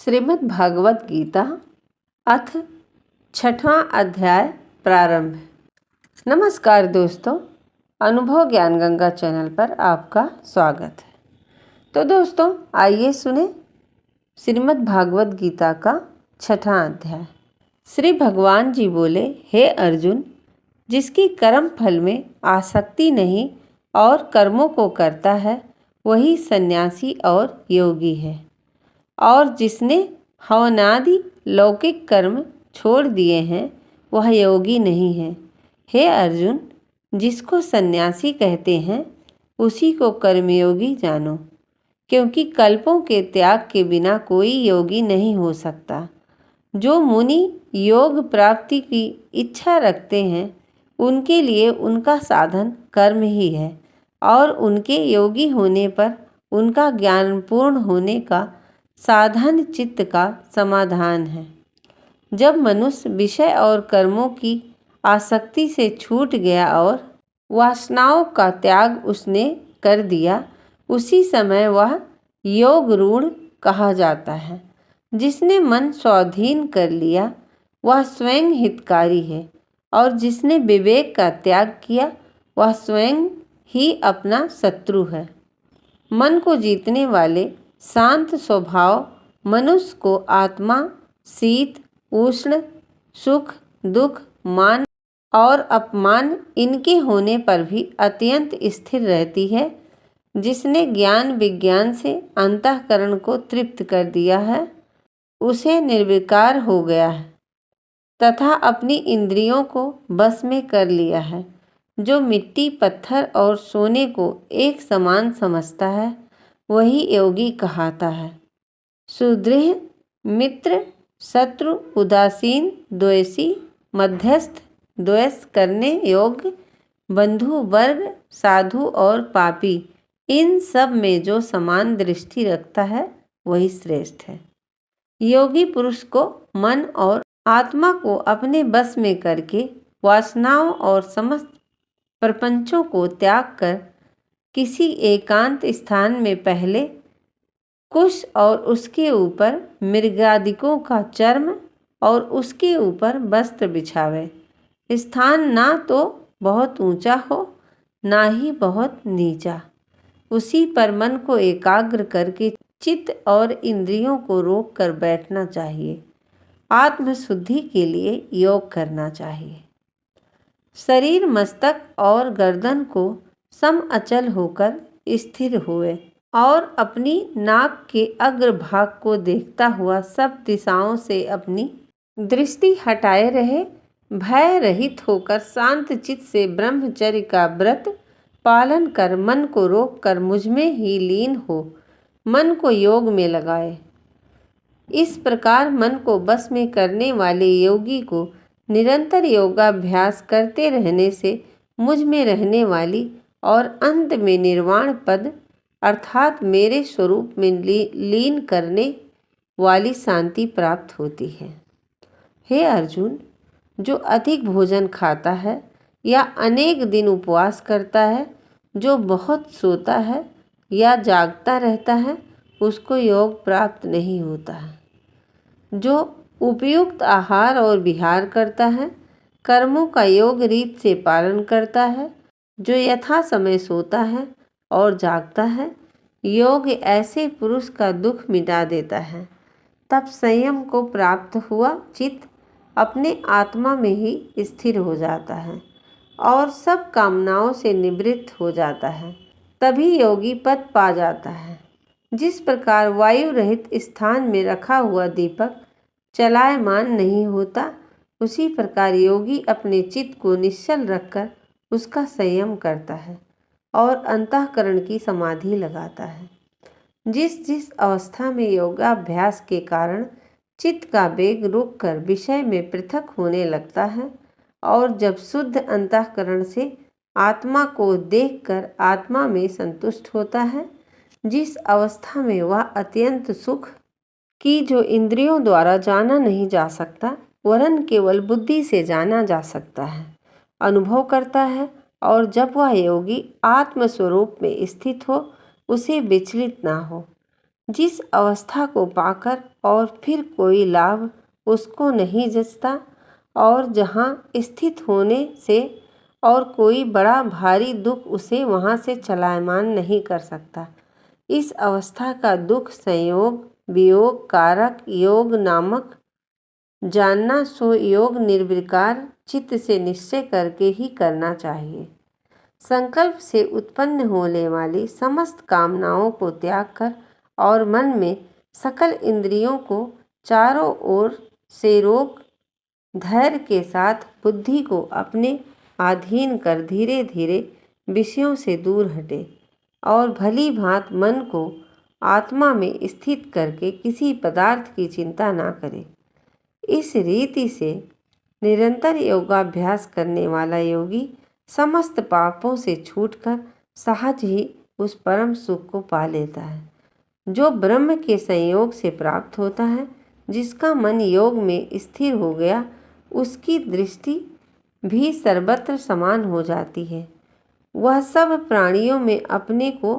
श्रीमद् भागवत गीता अथ छठवां अध्याय प्रारंभ। नमस्कार दोस्तों, अनुभव ज्ञान गंगा चैनल पर आपका स्वागत है। तो दोस्तों आइए सुने श्रीमद् भागवत गीता का छठवां अध्याय। श्री भगवान जी बोले, हे अर्जुन, जिसकी कर्म फल में आसक्ति नहीं और कर्मों को करता है वही सन्यासी और योगी है, और जिसने हवनादि लौकिक कर्म छोड़ दिए हैं वह योगी नहीं है। हे अर्जुन, जिसको सन्यासी कहते हैं उसी को कर्मयोगी जानो, क्योंकि कल्पों के त्याग के बिना कोई योगी नहीं हो सकता। जो मुनि योग प्राप्ति की इच्छा रखते हैं उनके लिए उनका साधन कर्म ही है, और उनके योगी होने पर उनका ज्ञान पूर्ण होने का साधन चित्त का समाधान है। जब मनुष्य विषय और कर्मों की आसक्ति से छूट गया और वासनाओं का त्याग उसने कर दिया, उसी समय वह योग रूढ़ कहा जाता है। जिसने मन स्वाधीन कर लिया वह स्वयं हितकारी है, और जिसने विवेक का त्याग किया वह स्वयं ही अपना शत्रु है। मन को जीतने वाले शांत स्वभाव मनुष्य को आत्मा शीत उष्ण सुख दुख मान और अपमान इनके होने पर भी अत्यंत स्थिर रहती है। जिसने ज्ञान विज्ञान से अंतःकरण को तृप्त कर दिया है उसे निर्विकार हो गया है तथा अपनी इंद्रियों को बस में कर लिया है। जो मिट्टी पत्थर और सोने को एक समान समझता है वही योगी कहलाता है। सुदृढ़ मित्र शत्रु उदासीन द्वेषी मध्यस्थ द्वेष करने योग्य बंधु वर्ग साधु और पापी, इन सब में जो समान दृष्टि रखता है वही श्रेष्ठ है। योगी पुरुष को मन और आत्मा को अपने बस में करके वासनाओं और समस्त प्रपंचों को त्याग कर किसी एकांत स्थान में पहले कुश और उसके ऊपर मृगादिकों का चर्म और उसके ऊपर वस्त्र बिछावे। स्थान ना तो बहुत ऊंचा हो ना ही बहुत नीचा, उसी पर मन को एकाग्र करके चित्त और इंद्रियों को रोक कर बैठना चाहिए। आत्मशुद्धि के लिए योग करना चाहिए। शरीर मस्तक और गर्दन को सम अचल होकर स्थिर हुए और अपनी नाक के अग्रभाग को देखता हुआ सब दिशाओं से अपनी दृष्टि हटाए रहे। भय रहित होकर शांत चित्त से ब्रह्मचर्य का व्रत पालन कर मन को रोक कर मुझ में ही लीन हो मन को योग में लगाए। इस प्रकार मन को बस में करने वाले योगी को निरंतर योगाभ्यास करते रहने से मुझ में रहने वाली और अंत में निर्वाण पद अर्थात मेरे स्वरूप में लीन करने वाली शांति प्राप्त होती है। हे अर्जुन, जो अधिक भोजन खाता है या अनेक दिन उपवास करता है, जो बहुत सोता है या जागता रहता है, उसको योग प्राप्त नहीं होता है। जो उपयुक्त आहार और विहार करता है, कर्मों का योग रीत से पालन करता है, जो यथा समय सोता है और जागता है, योग ऐसे पुरुष का दुख मिटा देता है। तब संयम को प्राप्त हुआ चित्त अपने आत्मा में ही स्थिर हो जाता है और सब कामनाओं से निवृत्त हो जाता है। तभी योगी पद पा जाता है। जिस प्रकार वायु रहित स्थान में रखा हुआ दीपक चलायमान नहीं होता, उसी प्रकार योगी अपने चित्त को निश्चल रखकर उसका संयम करता है और अंतःकरण की समाधि लगाता है। जिस जिस अवस्था में योगाभ्यास के कारण चित्त का वेग रुक कर विषय में पृथक होने लगता है और जब शुद्ध अंतःकरण से आत्मा को देखकर आत्मा में संतुष्ट होता है, जिस अवस्था में वह अत्यंत सुख की जो इंद्रियों द्वारा जाना नहीं जा सकता वरन केवल बुद्धि से जाना जा सकता है, अनुभव करता है, और जब वह योगी आत्मस्वरूप में स्थित हो उसे विचलित ना हो, जिस अवस्था को पाकर और फिर कोई लाभ उसको नहीं जचता और जहाँ स्थित होने से और कोई बड़ा भारी दुख उसे वहाँ से चलायमान नहीं कर सकता, इस अवस्था का दुख संयोग वियोग कारक योग नामक जानना सो योग निर्विकार चित्त से निश्चय करके ही करना चाहिए। संकल्प से उत्पन्न होने वाली समस्त कामनाओं को त्याग कर और मन में सकल इंद्रियों को चारों ओर से रोक धैर्य के साथ बुद्धि को अपने अधीन कर धीरे धीरे विषयों से दूर हटे और भली भांत मन को आत्मा में स्थित करके किसी पदार्थ की चिंता ना करे। इस रीति से निरंतर योगाभ्यास करने वाला योगी समस्त पापों से छूटकर सहज ही उस परम सुख को पा लेता है जो ब्रह्म के संयोग से प्राप्त होता है। जिसका मन योग में स्थिर हो गया उसकी दृष्टि भी सर्वत्र समान हो जाती है। वह सब प्राणियों में अपने को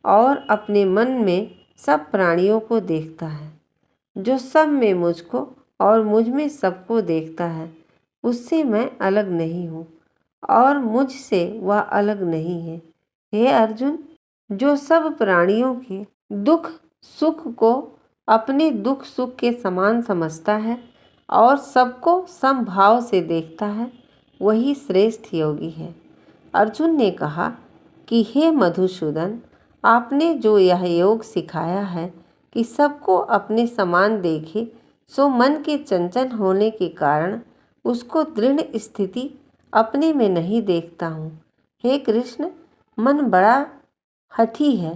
और अपने मन में सब प्राणियों को देखता है। जो सब में मुझको और मुझ में सबको देखता है उससे मैं अलग नहीं हूँ और मुझसे वह अलग नहीं है। हे अर्जुन, जो सब प्राणियों के दुख सुख को अपने दुख सुख के समान समझता है और सबको समभाव से देखता है वही श्रेष्ठ योगी है। अर्जुन ने कहा कि हे मधुसूदन, आपने जो यह योग सिखाया है कि सबको अपने समान देखे सो मन के चंचल होने के कारण उसको दृढ़ स्थिति अपने में नहीं देखता हूँ। हे कृष्ण, मन बड़ा हठी है,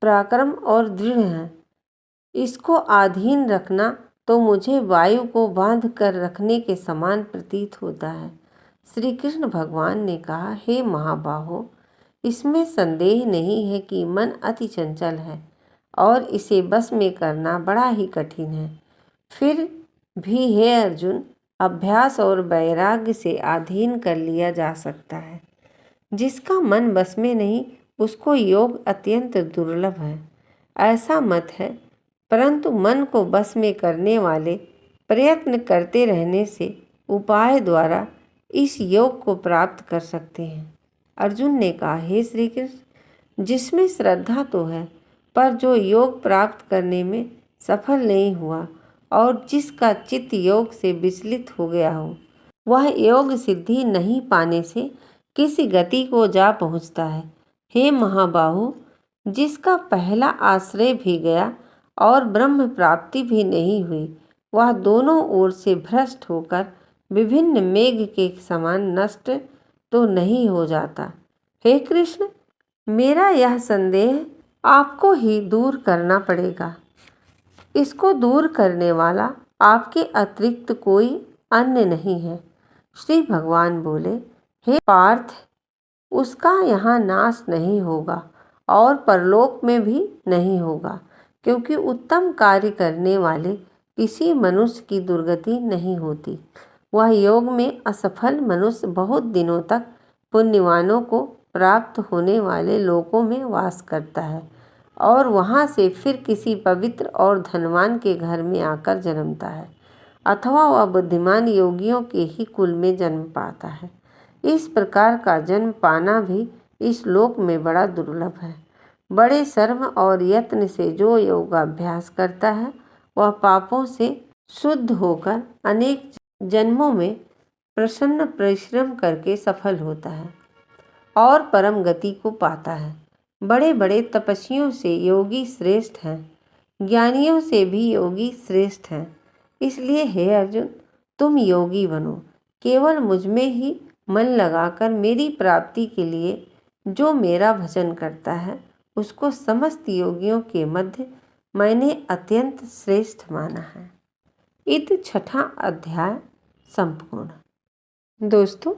पराक्रम और दृढ़ है। इसको अधीन रखना तो मुझे वायु को बांध कर रखने के समान प्रतीत होता है। श्री कृष्ण भगवान ने कहा, हे महाबाहो, इसमें संदेह नहीं है कि मन अति चंचल है और इसे बस में करना बड़ा ही कठिन है। फिर भी हे अर्जुन, अभ्यास और वैराग्य से अधीन कर लिया जा सकता है। जिसका मन बस में नहीं उसको योग अत्यंत दुर्लभ है, ऐसा मत है। परंतु मन को बस में करने वाले प्रयत्न करते रहने से उपाय द्वारा इस योग को प्राप्त कर सकते हैं। अर्जुन ने कहा, हे श्री कृष्ण, जिसमें श्रद्धा तो है पर जो योग प्राप्त करने में सफल नहीं हुआ और जिसका चित्त योग से विचलित हो गया हो वह योग सिद्धि नहीं पाने से किसी गति को जा पहुँचता है। हे महाबाहु, जिसका पहला आश्रय भी गया और ब्रह्म प्राप्ति भी नहीं हुई वह दोनों ओर से भ्रष्ट होकर विभिन्न मेघ के समान नष्ट तो नहीं हो जाता। हे कृष्ण, मेरा यह संदेह आपको ही दूर करना पड़ेगा। इसको दूर करने वाला आपके अतिरिक्त कोई अन्य नहीं है। श्री भगवान बोले, हे पार्थ, उसका यहाँ नाश नहीं होगा और परलोक में भी नहीं होगा, क्योंकि उत्तम कार्य करने वाले किसी मनुष्य की दुर्गति नहीं होती। वह योग में असफल मनुष्य बहुत दिनों तक पुण्यवानों को प्राप्त होने वाले लोकों में वास करता है और वहाँ से फिर किसी पवित्र और धनवान के घर में आकर जन्मता है अथवा वह बुद्धिमान योगियों के ही कुल में जन्म पाता है। इस प्रकार का जन्म पाना भी इस लोक में बड़ा दुर्लभ है। बड़े श्रम और यत्न से जो योगाभ्यास करता है वह पापों से शुद्ध होकर अनेक जन्मों में प्रसन्न परिश्रम करके सफल होता है और परम गति को पाता है। बड़े बड़े तपस्वियों से योगी श्रेष्ठ हैं, ज्ञानियों से भी योगी श्रेष्ठ हैं। इसलिए हे अर्जुन, तुम योगी बनो। केवल मुझ में ही मन लगाकर मेरी प्राप्ति के लिए जो मेरा भजन करता है उसको समस्त योगियों के मध्य मैंने अत्यंत श्रेष्ठ माना है। इत छठा अध्याय संपूर्ण। दोस्तों,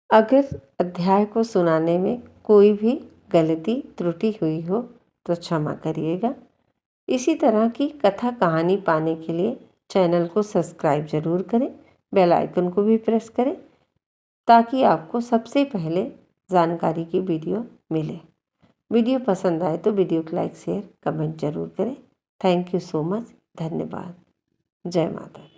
अगर अध्याय को सुनाने में कोई भी गलती त्रुटि हुई हो तो क्षमा करिएगा। इसी तरह की कथा कहानी पाने के लिए चैनल को सब्सक्राइब जरूर करें, बेल आइकन को भी प्रेस करें ताकि आपको सबसे पहले जानकारी की वीडियो मिले। वीडियो पसंद आए तो वीडियो को लाइक शेयर कमेंट जरूर करें। Thank you so much. धन्यवाद। जय माता दी।